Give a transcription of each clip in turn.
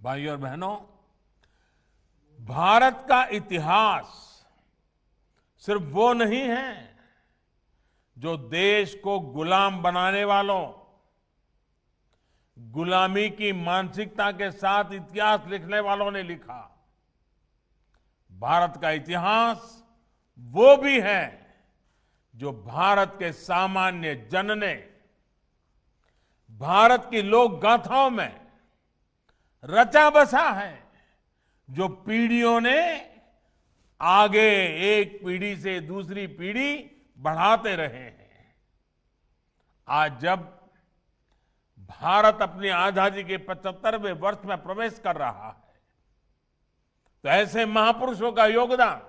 भाइयों और बहनों, भारत का इतिहास सिर्फ वो नहीं है जो देश को गुलाम बनाने वालों, गुलामी की मानसिकता के साथ इतिहास लिखने वालों ने लिखा। भारत का इतिहास वो भी है जो भारत के सामान्य जन ने भारत की लोक गाथाओं में रचा बसा है, जो पीढ़ियों ने आगे एक पीढ़ी से दूसरी पीढ़ी बढ़ाते रहे हैं। आज जब भारत अपनी आजादी के 75वें वर्ष में प्रवेश कर रहा है, तो ऐसे महापुरुषों का योगदान,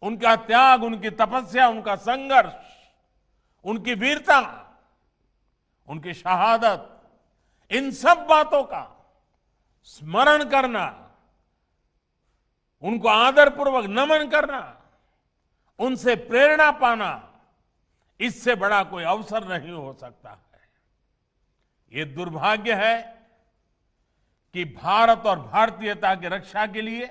उनका त्याग, उनकी तपस्या, उनका संघर्ष, उनकी वीरता, उनकी शहादत, इन सब बातों का स्मरण करना, उनको आदरपूर्वक नमन करना, उनसे प्रेरणा पाना, इससे बड़ा कोई अवसर नहीं हो सकता है। ये दुर्भाग्य है कि भारत और भारतीयता की रक्षा के लिए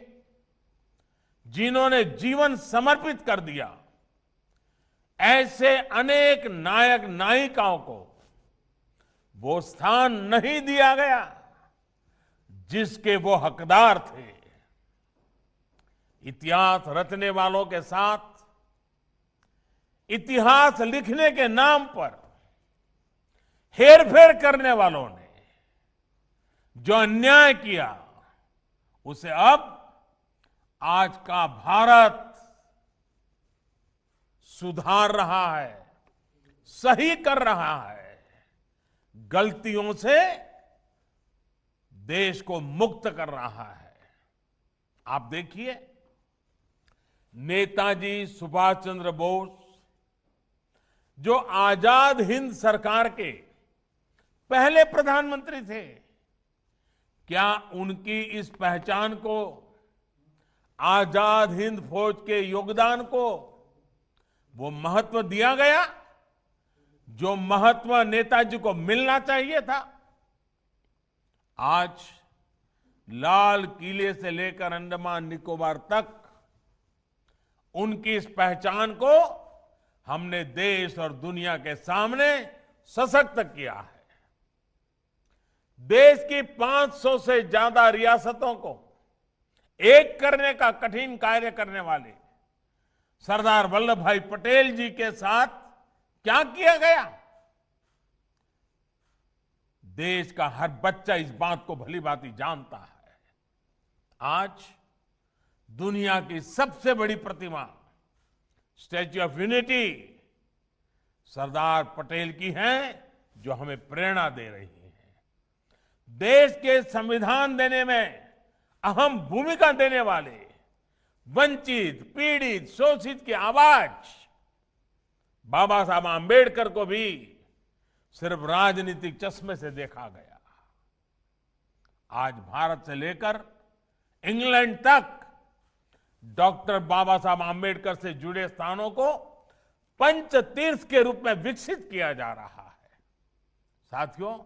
जिन्होंने जीवन समर्पित कर दिया, ऐसे अनेक नायक नायिकाओं को वो स्थान नहीं दिया गया जिसके वो हकदार थे। इतिहास रचने वालों के साथ इतिहास लिखने के नाम पर हेरफेर करने वालों ने जो अन्याय किया, उसे अब आज का भारत सुधार रहा है, सही कर रहा है, गलतियों से देश को मुक्त कर रहा है। आप देखिए, नेताजी सुभाष चंद्र बोस जो आजाद हिंद सरकार के पहले प्रधानमंत्री थे, क्या उनकी इस पहचान को, आजाद हिंद फौज के योगदान को वो महत्व दिया गया जो महत्व नेताजी को मिलना चाहिए था? आज लाल किले से लेकर अंडमान निकोबार तक उनकी इस पहचान को हमने देश और दुनिया के सामने सशक्त किया है। देश की 500 से ज्यादा रियासतों को एक करने का कठिन कार्य करने वाले सरदार वल्लभ भाई पटेल जी के साथ क्या किया गया? देश का हर बच्चा इस बात को भली भांति जानता है। आज दुनिया की सबसे बड़ी प्रतिमा statue of unity Sardar Patel की है, जो हमें प्रेरणा दे रही है। देश के संविधान देने में अहम भूमिका देने वाले वंचित, पीड़ित, शोषित की आवाज बाबा साहब आंबेडकर को भी सिर्फ राजनीतिक चश्मे से देखा गया। आज भारत से लेकर इंग्लैंड तक डॉक्टर बाबा साहब आंबेडकर से जुड़े स्थानों को पंच तीर्थ के रूप में विकसित किया जा रहा है। साथियों,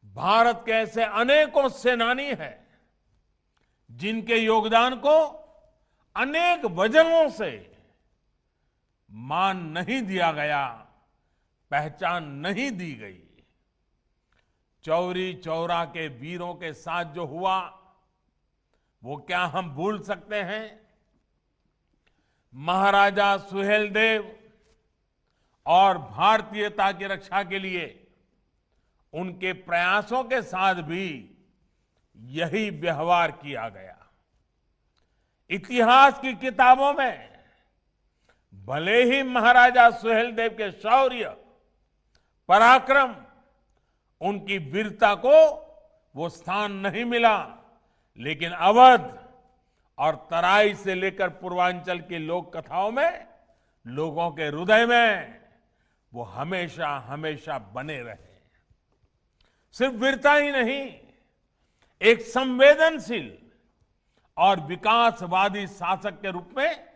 भारत के ऐसे अनेकों सेनानी हैं जिनके योगदान को अनेक वजहों से मान नहीं दिया गया, पहचान नहीं दी गई। चौरी चौरा के वीरों के साथ जो हुआ, वो क्या हम भूल सकते हैं? महाराजा सुहेलदेव और भारतीयता की रक्षा के लिए उनके प्रयासों के साथ भी यही व्यवहार किया गया। इतिहास की किताबों में भले ही महाराजा सुहेलदेव के शौर्य, पराक्रम, उनकी वीरता को वो स्थान नहीं मिला, लेकिन अवध और तराई से लेकर पूर्वांचल की लोक कथाओं में लोगों के हृदय में वो हमेशा हमेशा बने रहे। सिर्फ वीरता ही नहीं, एक संवेदनशील और विकासवादी शासक के रूप में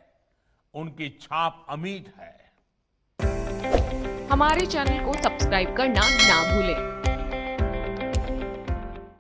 उनकी छाप अमिट है। हमारे चैनल को सब्सक्राइब करना ना भूलें।